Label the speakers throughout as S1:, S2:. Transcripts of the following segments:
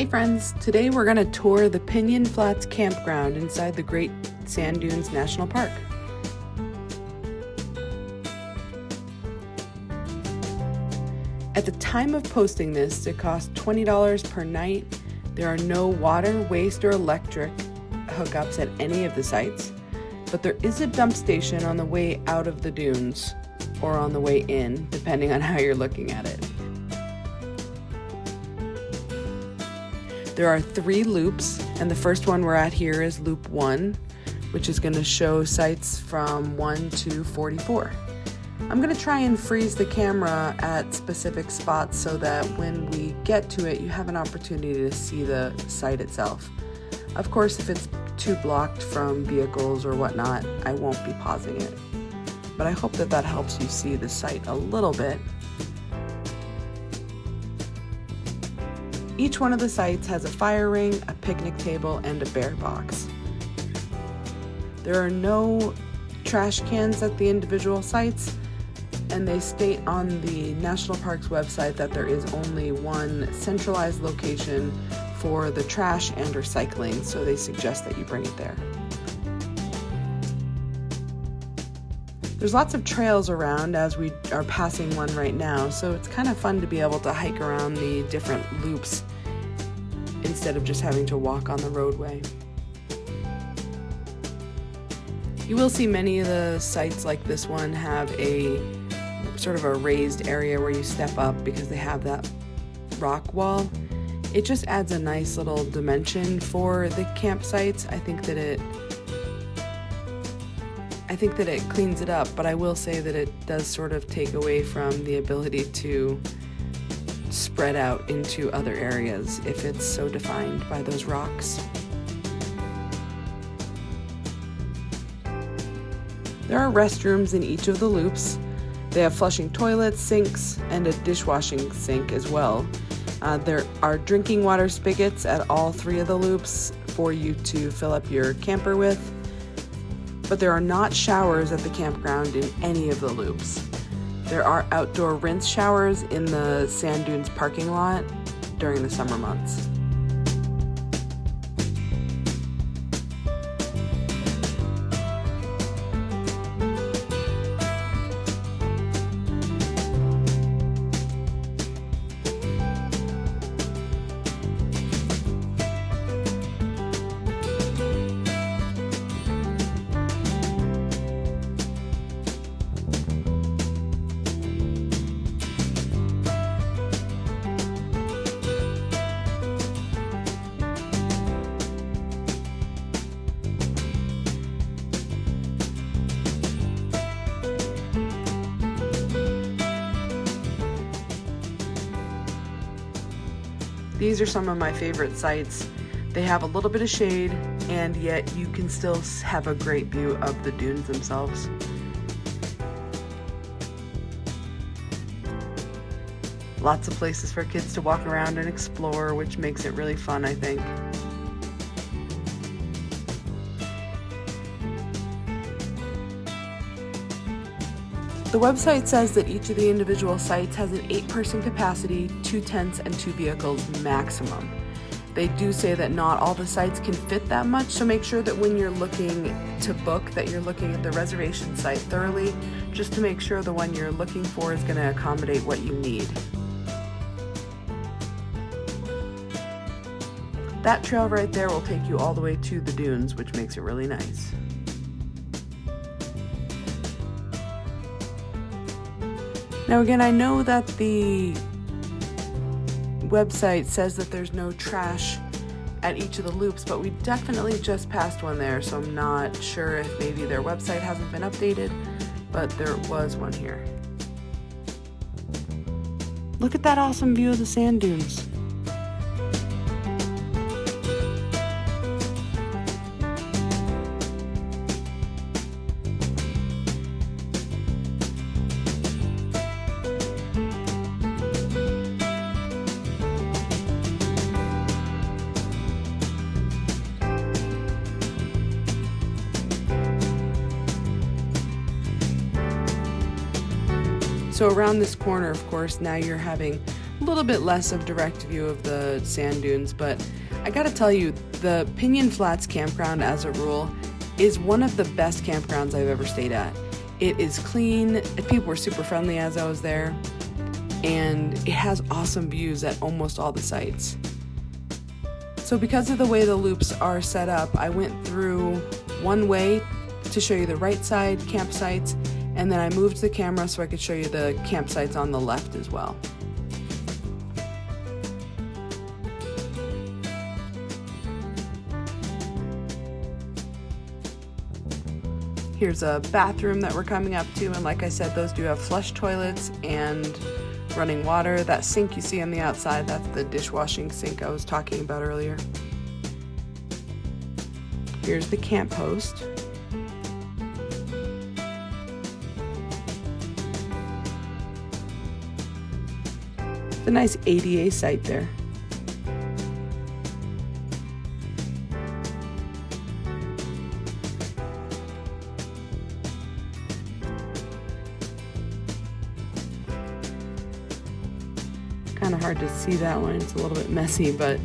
S1: Hey friends, today we're going to tour the Piñon Flats Campground inside the Great Sand Dunes National Park. At the time of posting this, it costs $20 per night. There are no water, waste, or electric hookups at any of the sites, but there is a dump station on the way out of the dunes or on the way in, depending on how you're looking at it. There are 3 loops, and the first one we're at here is loop 1, which is going to show sites from 1 to 44. I'm going to try and freeze the camera at specific spots so that when we get to it, you have an opportunity to see the site itself. Of course, if it's too blocked from vehicles or whatnot, I won't be pausing it. But I hope that helps you see the site a little bit. Each one of the sites has a fire ring, a picnic table, and a bear box. There are no trash cans at the individual sites, and they state on the National Park's website that there is only one centralized location for the trash and recycling, so they suggest that you bring it there. There's lots of trails around as we are passing one right now, so it's kind of fun to be able to hike around the different loops instead of just having to walk on the roadway. You will see many of the sites like this one have a sort of a raised area where you step up because they have that rock wall. It just adds a nice little dimension for the campsites. I think that it cleans it up, but I will say that it does sort of take away from the ability to spread out into other areas if it's so defined by those rocks. There are restrooms in each of the loops. They have flushing toilets, sinks, and a dishwashing sink as well. There are drinking water spigots at all 3 of the loops for you to fill up your camper with. But there are not showers at the campground in any of the loops. There are outdoor rinse showers in the Sand Dunes parking lot during the summer months. These are some of my favorite sites. They have a little bit of shade, and yet you can still have a great view of the dunes themselves. Lots of places for kids to walk around and explore, which makes it really fun, I think. The website says that each of the individual sites has an 8-person capacity, 2 tents, and 2 vehicles maximum. They do say that not all the sites can fit that much, so make sure that when you're looking to book that you're looking at the reservation site thoroughly, just to make sure the one you're looking for is going to accommodate what you need. That trail right there will take you all the way to the dunes, which makes it really nice. Now again, I know that the website says that there's no trash at each of the loops, but we definitely just passed one there, so I'm not sure if maybe their website hasn't been updated, but there was one here. Look at that awesome view of the sand dunes. So around this corner, of course, now you're having a little bit less of direct view of the sand dunes, but I gotta tell you, the Piñon Flats Campground, as a rule, is one of the best campgrounds I've ever stayed at. It is clean, people were super friendly as I was there, and it has awesome views at almost all the sites. So because of the way the loops are set up, I went through one way to show you the right side campsites, and then I moved the camera so I could show you the campsites on the left as well. Here's a bathroom that we're coming up to, and like I said, those do have flush toilets and running water. That sink you see on the outside, that's the dishwashing sink I was talking about earlier. Here's the camp host. It's a nice ADA site there. Kind of hard to see that one, it's a little bit messy, but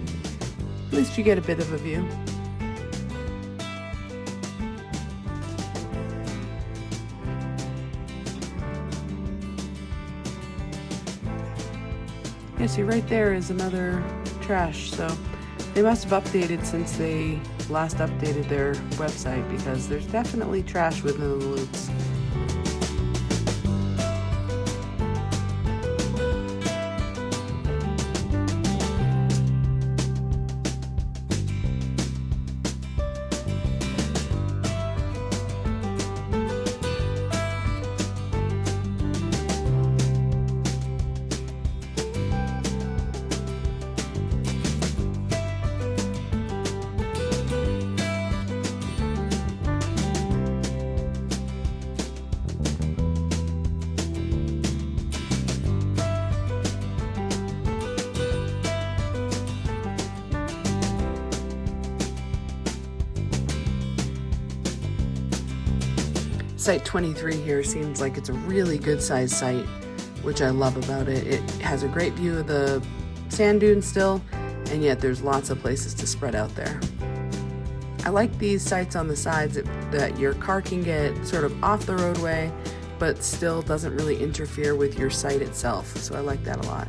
S1: at least you get a bit of a view. Yeah, see right there is another trash, so they must have updated since they last updated their website, because there's definitely trash within the loops. Site 23 here seems like it's a really good sized site, which I love about it. It has a great view of the sand dunes still, and yet there's lots of places to spread out there. I like these sites on the sides that your car can get sort of off the roadway, but still doesn't really interfere with your site itself, so I like that a lot.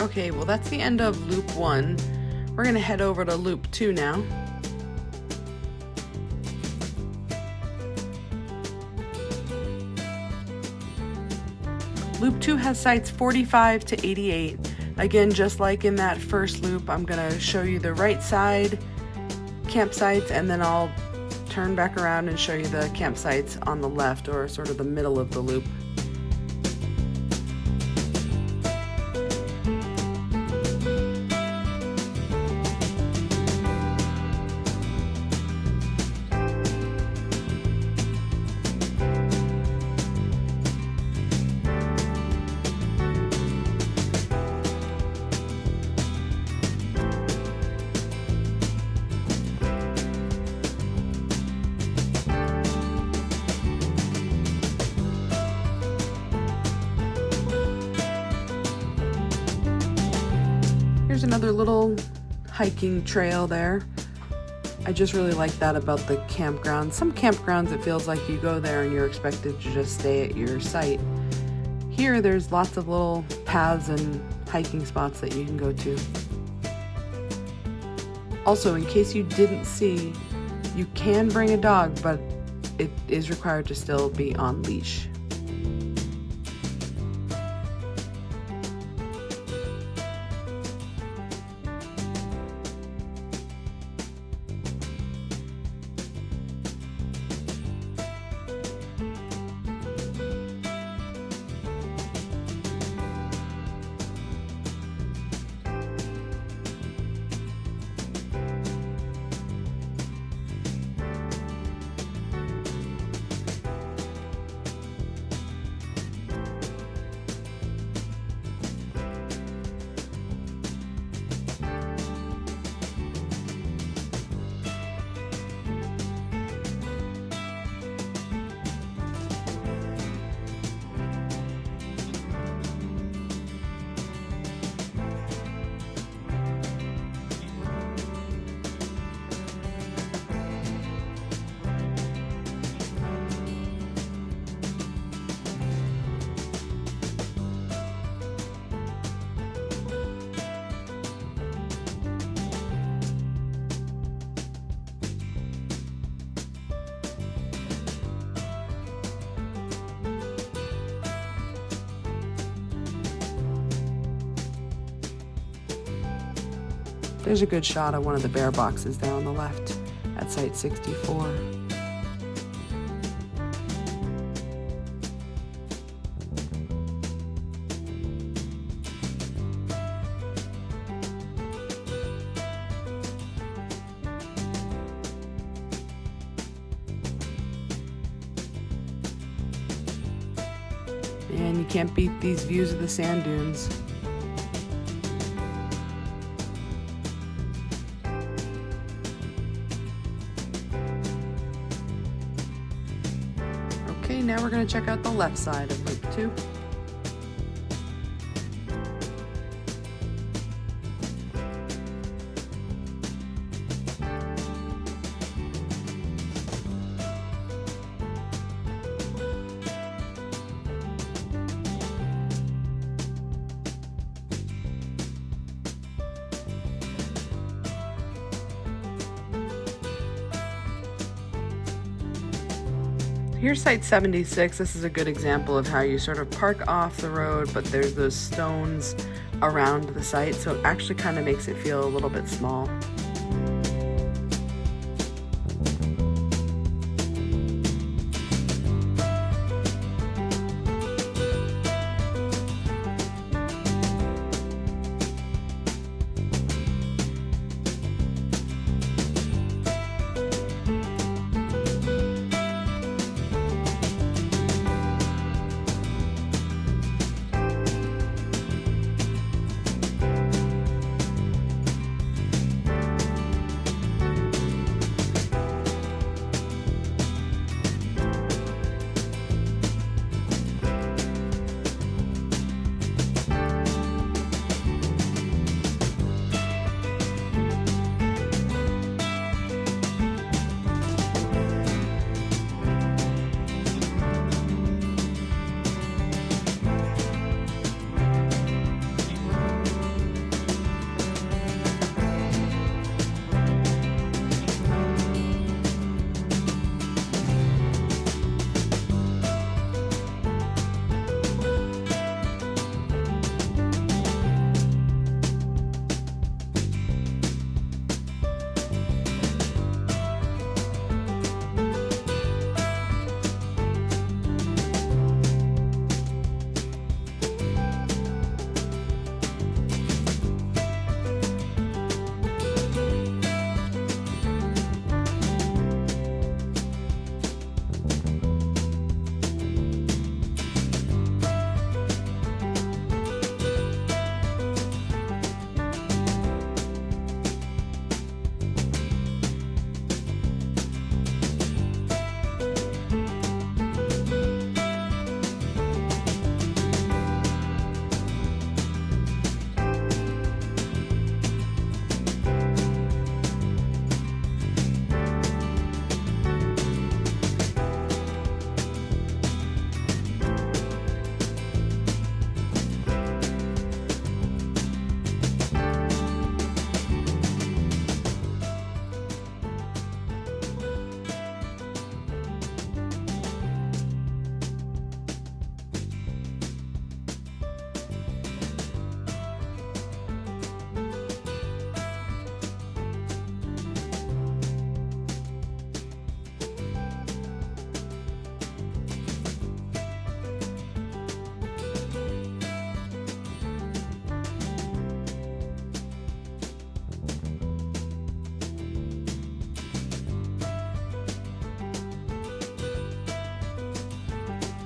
S1: Okay, well that's the end of loop 1. We're going to head over to loop 2 now. Loop 2 has sites 45 to 88. Again, just like in that first loop, I'm going to show you the right side campsites, and then I'll turn back around and show you the campsites on the left, or sort of the middle of the loop. Here's another little hiking trail there. I just really like that about the campground. Some campgrounds, it feels like you go there and you're expected to just stay at your site. Here, there's lots of little paths and hiking spots that you can go to. Also, in case you didn't see, you can bring a dog, but it is required to still be on leash. There's a good shot of one of the bear boxes there on the left at site 64. And you can't beat these views of the sand dunes. Okay, now we're going to check out the left side of Loop 2. Here's site 76. This is a good example of how you sort of park off the road, but there's those stones around the site, so it actually kind of makes it feel a little bit small.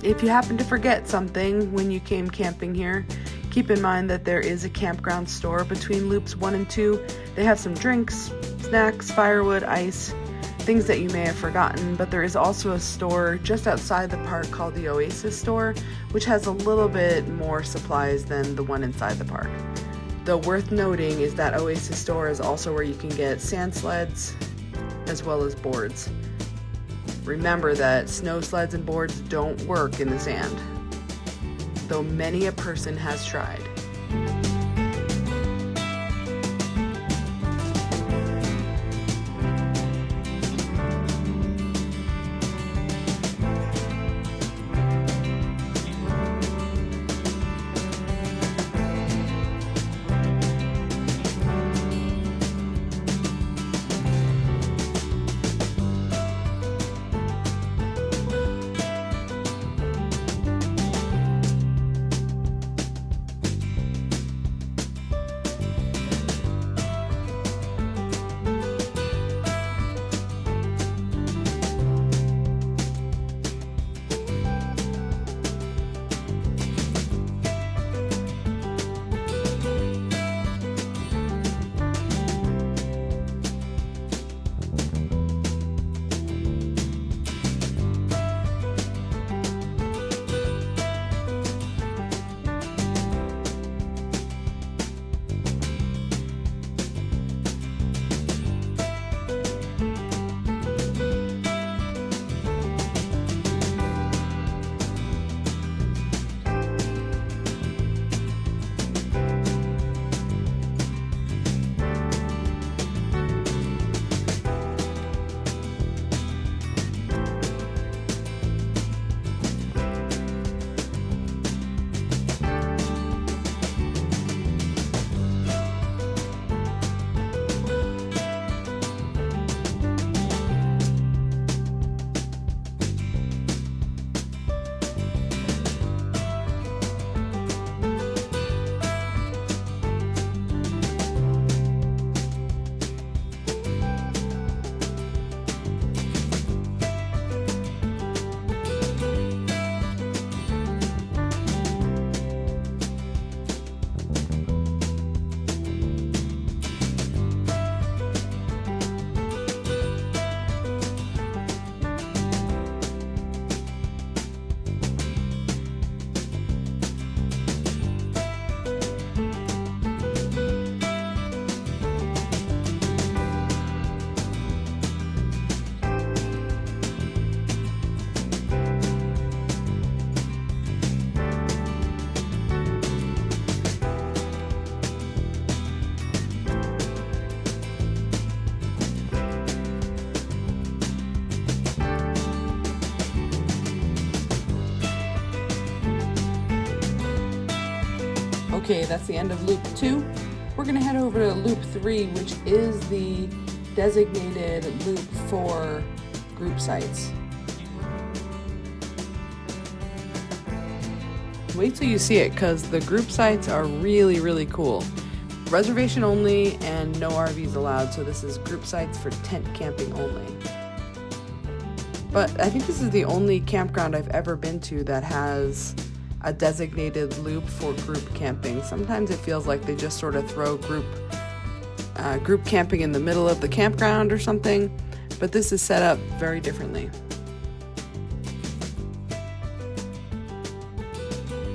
S1: If you happen to forget something when you came camping here, keep in mind that there is a campground store between loops 1 and 2. They have some drinks, snacks, firewood, ice, things that you may have forgotten, but there is also a store just outside the park called the Oasis store, which has a little bit more supplies than the one inside the park. Though worth noting is that Oasis store is also where you can get sand sleds as well as boards. Remember that snow sleds and boards don't work in the sand, though many a person has tried. Okay, that's the end of loop 2. We're going to head over to loop 3, which is the designated loop for group sites. Wait till you see it, because the group sites are really, really cool. Reservation only and no RVs allowed, so this is group sites for tent camping only. But I think this is the only campground I've ever been to that has a designated loop for group camping. Sometimes it feels like they just sort of throw group camping in the middle of the campground or something, but this is set up very differently.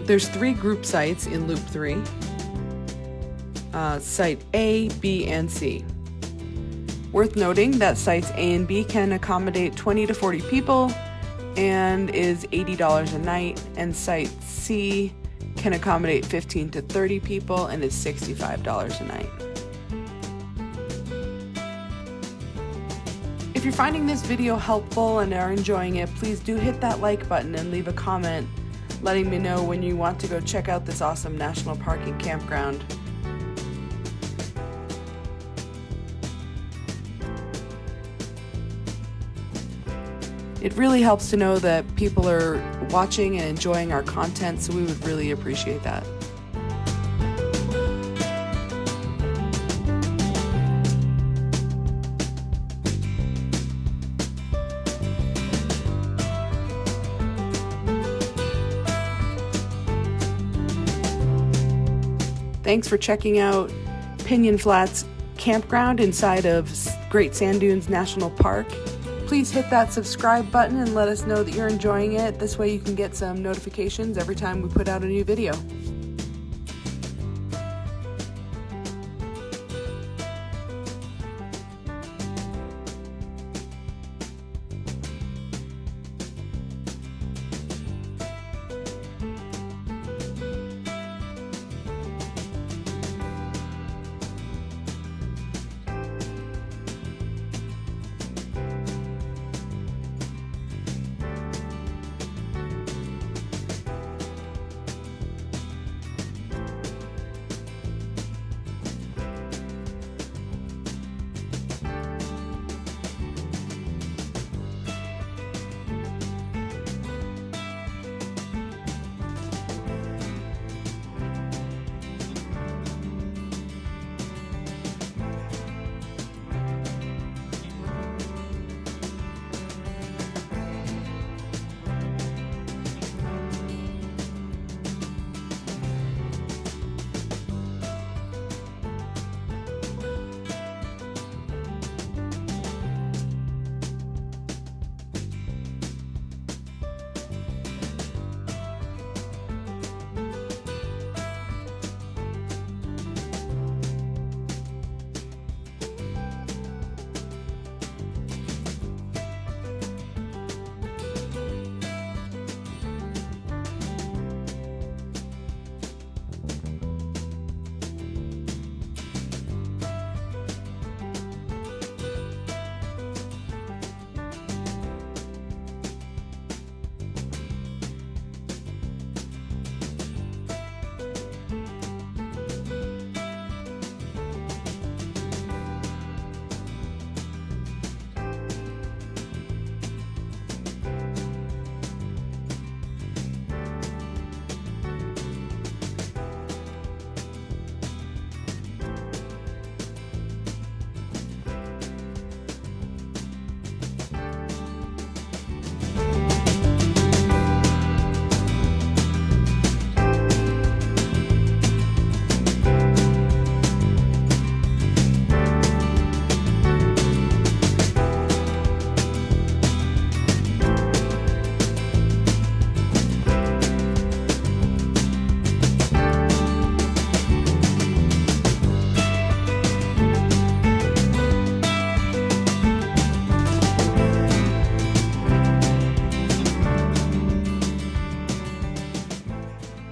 S1: There's 3 group sites in loop 3. Site A, B, and C. Worth noting that sites A and B can accommodate 20 to 40 people and is $80 a night, and site C can accommodate 15 to 30 people and is $65 a night. If you're finding this video helpful and are enjoying it, please do hit that like button and leave a comment letting me know when you want to go check out this awesome national park and campground. It really helps to know that people are watching and enjoying our content, so we would really appreciate that. Thanks for checking out Piñon Flats Campground inside of Great Sand Dunes National Park. Please hit that subscribe button and let us know that you're enjoying it. This way you can get some notifications every time we put out a new video.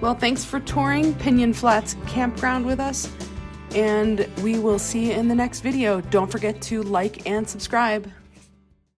S1: Well, thanks for touring Piñon Flats Campground with us, and we will see you in the next video. Don't forget to like and subscribe.